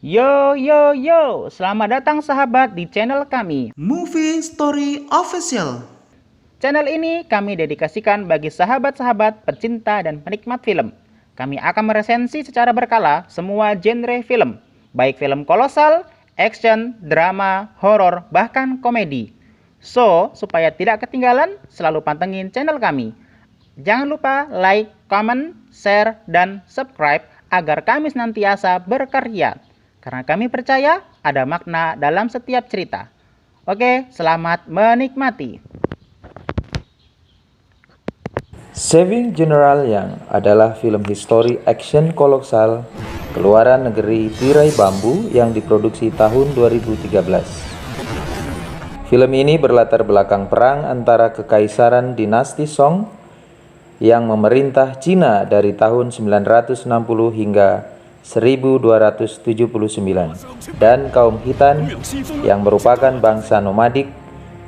Yo yo yo, selamat datang sahabat di channel kami. Movie Story Official. Channel ini kami dedikasikan bagi sahabat-sahabat pecinta dan penikmat film. Kami akan meresensi secara berkala semua genre film, baik film kolosal, action, drama, horor, bahkan komedi. So, supaya tidak ketinggalan, selalu pantengin channel kami. Jangan lupa like, comment, share, dan subscribe agar kami senantiasa berkarya. Karena kami percaya ada makna dalam setiap cerita. Oke, selamat menikmati. Saving General Yang adalah film histori action kolosal keluaran negeri tirai bambu yang diproduksi tahun 2013. Film ini berlatar belakang perang antara Kekaisaran Dinasti Song yang memerintah Cina dari tahun 960 hingga 1279 dan kaum Khitan yang merupakan bangsa nomadik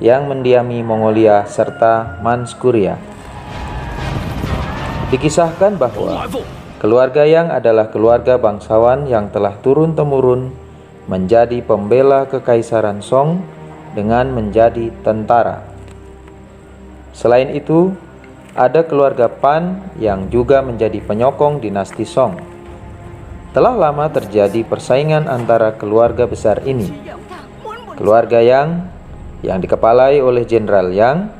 yang mendiami Mongolia serta Manskuria. Dikisahkan bahwa keluarga Yang adalah keluarga bangsawan yang telah turun-temurun menjadi pembela Kekaisaran Song dengan menjadi tentara. Selain itu, ada keluarga Pan yang juga menjadi penyokong dinasti Song. Telah lama terjadi persaingan antara keluarga besar ini. Keluarga yang dikepalai oleh Jenderal Yang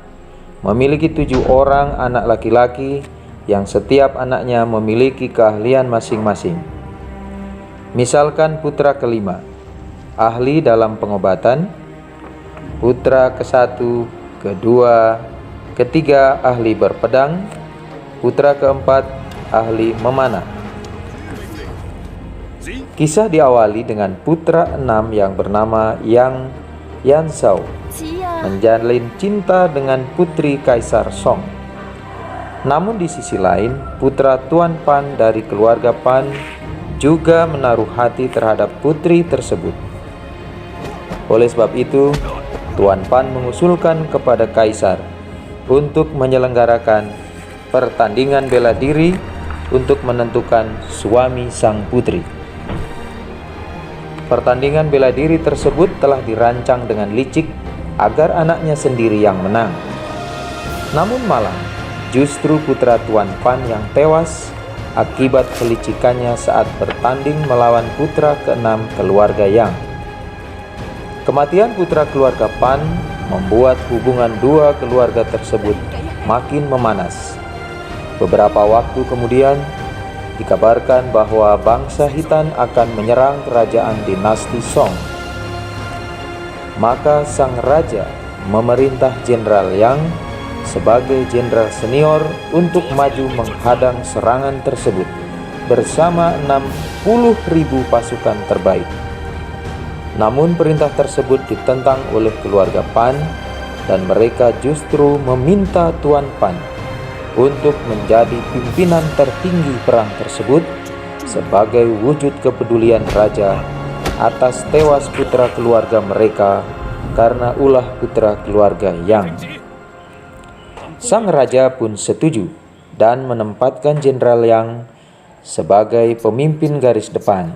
memiliki 7 orang anak laki-laki yang setiap anaknya memiliki keahlian masing-masing. Misalkan putra kelima, ahli dalam pengobatan, putra ke-1, kedua, ketiga ahli berpedang, putra keempat ahli memanah. Kisah diawali dengan putra 6 yang bernama Yang Yanzhao menjalin cinta dengan putri Kaisar Song. Namun di sisi lain, putra Tuan Pan dari keluarga Pan juga menaruh hati terhadap putri tersebut. Oleh sebab itu, Tuan Pan mengusulkan kepada Kaisar untuk menyelenggarakan pertandingan bela diri untuk menentukan suami sang putri. Pertandingan bela diri tersebut telah dirancang dengan licik agar anaknya sendiri yang menang. Namun malah, justru putra Tuan Pan yang tewas akibat kelicikannya saat bertanding melawan putra ke-6 keluarga Yang. Kematian putra keluarga Pan membuat hubungan dua keluarga tersebut makin memanas. Beberapa waktu kemudian, dikabarkan bahwa bangsa Khitan akan menyerang kerajaan dinasti Song. Maka sang raja memerintah Jenderal Yang sebagai jenderal senior untuk maju menghadang serangan tersebut bersama 60.000 pasukan terbaik. Namun perintah tersebut ditentang oleh keluarga Pan dan mereka justru meminta Tuan Pan untuk menjadi pimpinan tertinggi perang tersebut sebagai wujud kepedulian raja atas tewas putra keluarga mereka karena ulah putra keluarga Yang. Sang raja pun setuju dan menempatkan Jenderal Yang sebagai pemimpin garis depan.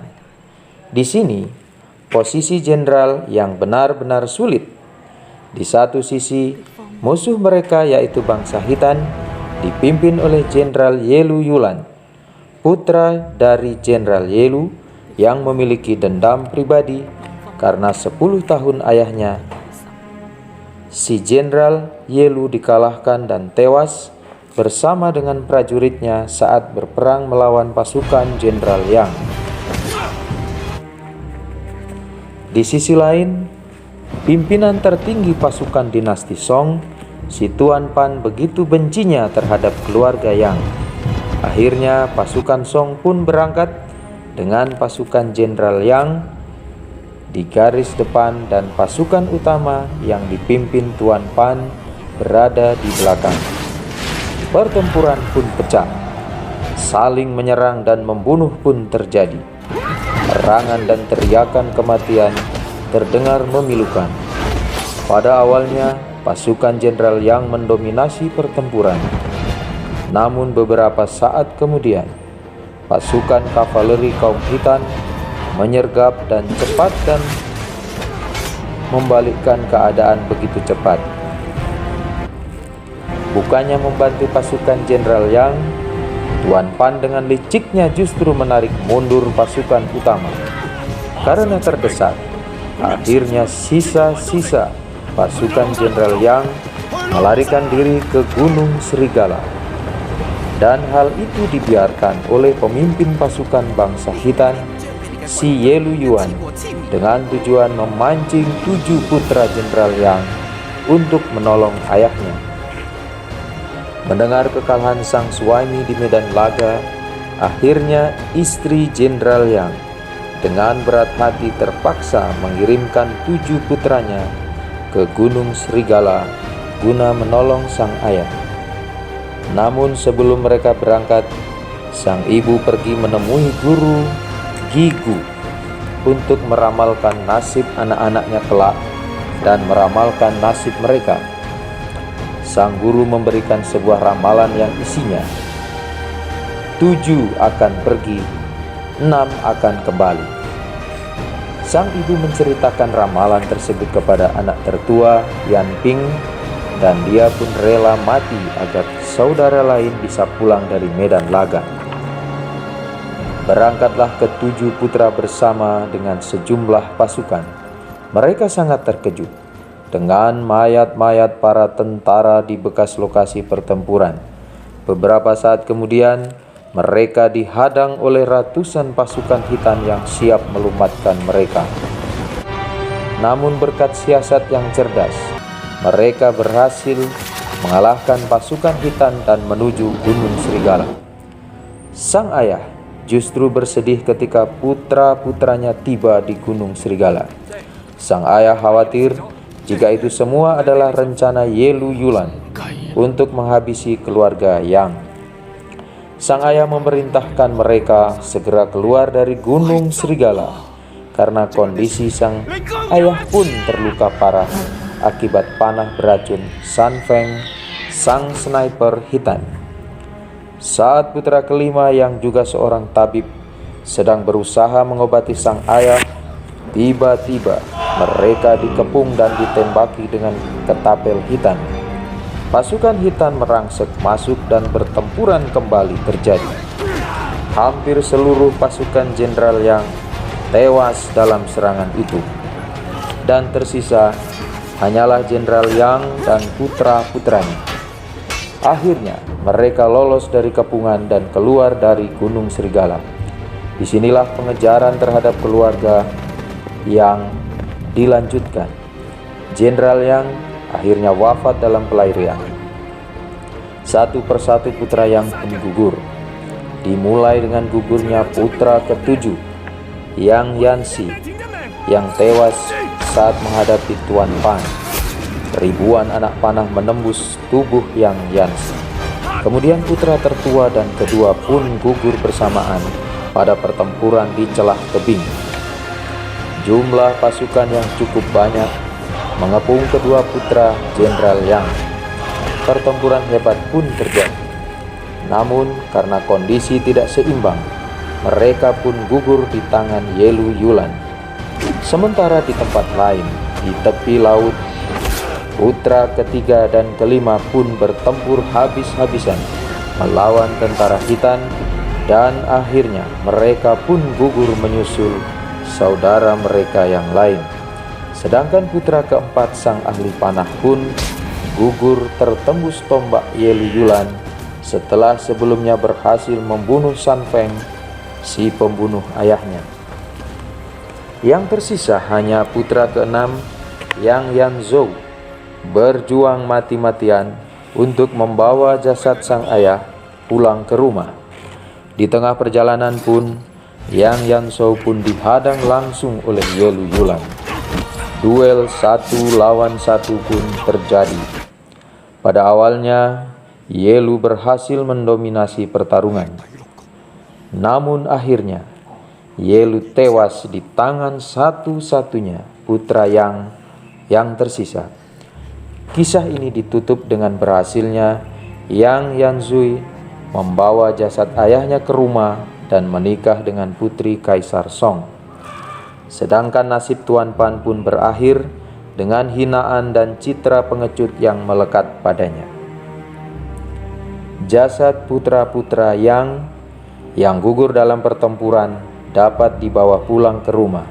Di sini, posisi jenderal yang benar-benar sulit. Di satu sisi, musuh mereka yaitu bangsa Khitan dipimpin oleh Jenderal Yelu Yulan, putra dari Jenderal Yelu yang memiliki dendam pribadi karena 10 tahun ayahnya si Jenderal Yelu dikalahkan dan tewas bersama dengan prajuritnya saat berperang melawan pasukan Jenderal Yang. Di sisi lain, pimpinan tertinggi pasukan dinasti Song, si Tuan Pan begitu bencinya terhadap keluarga Yang. Akhirnya pasukan Song pun berangkat dengan pasukan Jenderal Yang di garis depan dan pasukan utama yang dipimpin Tuan Pan berada di belakang. Pertempuran pun pecah. Saling menyerang dan membunuh pun terjadi. Perangan dan teriakan kematian terdengar memilukan. Pada awalnya, pasukan Jenderal Yang mendominasi pertempuran. Namun beberapa saat kemudian, pasukan kavaleri kaum Khitan menyergap dan cepat dan membalikkan keadaan begitu cepat. Bukannya membantu pasukan Jenderal Yang, Tuan Pan dengan liciknya justru menarik mundur pasukan utama. Karena terdesak, akhirnya sisa-sisa pasukan Jenderal Yang melarikan diri ke Gunung Serigala. Dan hal itu dibiarkan oleh pemimpin pasukan bangsa Hitan, si Yelu Yuan, dengan tujuan memancing 7 putra Jenderal Yang untuk menolong ayahnya. Mendengar kekalahan sang suami di medan laga, akhirnya istri Jenderal Yang dengan berat hati terpaksa mengirimkan 7 putranya ke Gunung Serigala guna menolong sang ayah. Namun sebelum mereka berangkat, sang ibu pergi menemui guru Gigu untuk meramalkan nasib anak-anaknya kelak dan meramalkan nasib mereka. Sang guru memberikan sebuah ramalan yang isinya 7 akan pergi, 6 akan kembali. Sang ibu menceritakan ramalan tersebut kepada anak tertua Yan Ping, dan dia pun rela mati agar saudara lain bisa pulang dari medan laga. Berangkatlah ke-7 putra bersama dengan sejumlah pasukan. Mereka sangat terkejut dengan mayat-mayat para tentara di bekas lokasi pertempuran. Beberapa saat kemudian, mereka dihadang oleh ratusan pasukan Hitan yang siap melumatkan mereka. Namun berkat siasat yang cerdas, mereka berhasil mengalahkan pasukan Hitan dan menuju Gunung Serigala. Sang ayah justru bersedih ketika putra-putranya tiba di Gunung Serigala. Sang ayah khawatir jika itu semua adalah rencana Yelu Yulan untuk menghabisi keluarga Yang. Sang ayah memerintahkan mereka segera keluar dari Gunung Serigala karena kondisi sang ayah pun terluka parah akibat panah beracun San Feng, sang sniper Hitan. Saat putra kelima yang juga seorang tabib sedang berusaha mengobati sang ayah, tiba-tiba mereka dikepung dan ditembaki dengan ketapel Hitan. Pasukan Hitan merangsek masuk dan pertempuran kembali terjadi. Hampir seluruh pasukan Jenderal Yang tewas dalam serangan itu, dan tersisa hanyalah Jenderal Yang dan putra-putranya. Akhirnya mereka lolos dari kepungan dan keluar dari Gunung Serigala. Disinilah pengejaran terhadap keluarga Yang dilanjutkan. Jenderal Yang akhirnya wafat dalam pelarian. Satu persatu putra Yang pun gugur. Dimulai dengan gugurnya putra ke-7, Yang Yansi, yang tewas saat menghadapi Tuan Pan. Ribuan anak panah menembus tubuh Yang Yansi. Kemudian putra tertua dan kedua pun gugur bersamaan pada pertempuran di celah tebing. Jumlah pasukan yang cukup banyak mengepung kedua putra Jenderal Yang. Pertempuran hebat pun terjadi. Namun karena kondisi tidak seimbang, mereka pun gugur di tangan Yelu Yulan. Sementara di tempat lain, di tepi laut, putra ketiga dan kelima pun bertempur habis-habisan melawan tentara Hitan, dan akhirnya mereka pun gugur menyusul saudara mereka yang lain. Sedangkan putra keempat sang ahli panah pun gugur tertembus tombak Yelu Yulan setelah sebelumnya berhasil membunuh San Feng, si pembunuh ayahnya. Yang tersisa hanya putra keenam Yang Yanzhou, berjuang mati-matian untuk membawa jasad sang ayah pulang ke rumah. Di tengah perjalanan pun, Yang Yanzhou pun dihadang langsung oleh Yelu Yulan. Duel 1 lawan 1 pun terjadi. Pada awalnya, Yelu berhasil mendominasi pertarungan. Namun akhirnya, Yelu tewas di tangan satu-satunya putra yang tersisa. Kisah ini ditutup dengan berhasilnya Yang Yanzui membawa jasad ayahnya ke rumah dan menikah dengan putri Kaisar Song. Sedangkan nasib Tuan Pan pun berakhir dengan hinaan dan citra pengecut yang melekat padanya. Jasad putra-putra yang gugur dalam pertempuran dapat dibawa pulang ke rumah,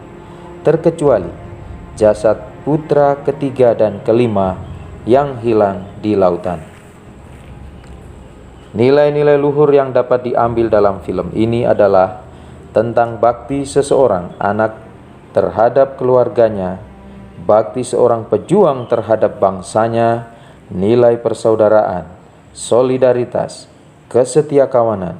terkecuali jasad putra ketiga dan kelima yang hilang di lautan. Nilai-nilai luhur yang dapat diambil dalam film ini adalah tentang bakti seseorang anak terhadap keluarganya, bakti seorang pejuang terhadap bangsanya, nilai persaudaraan, solidaritas, kesetiakawanan,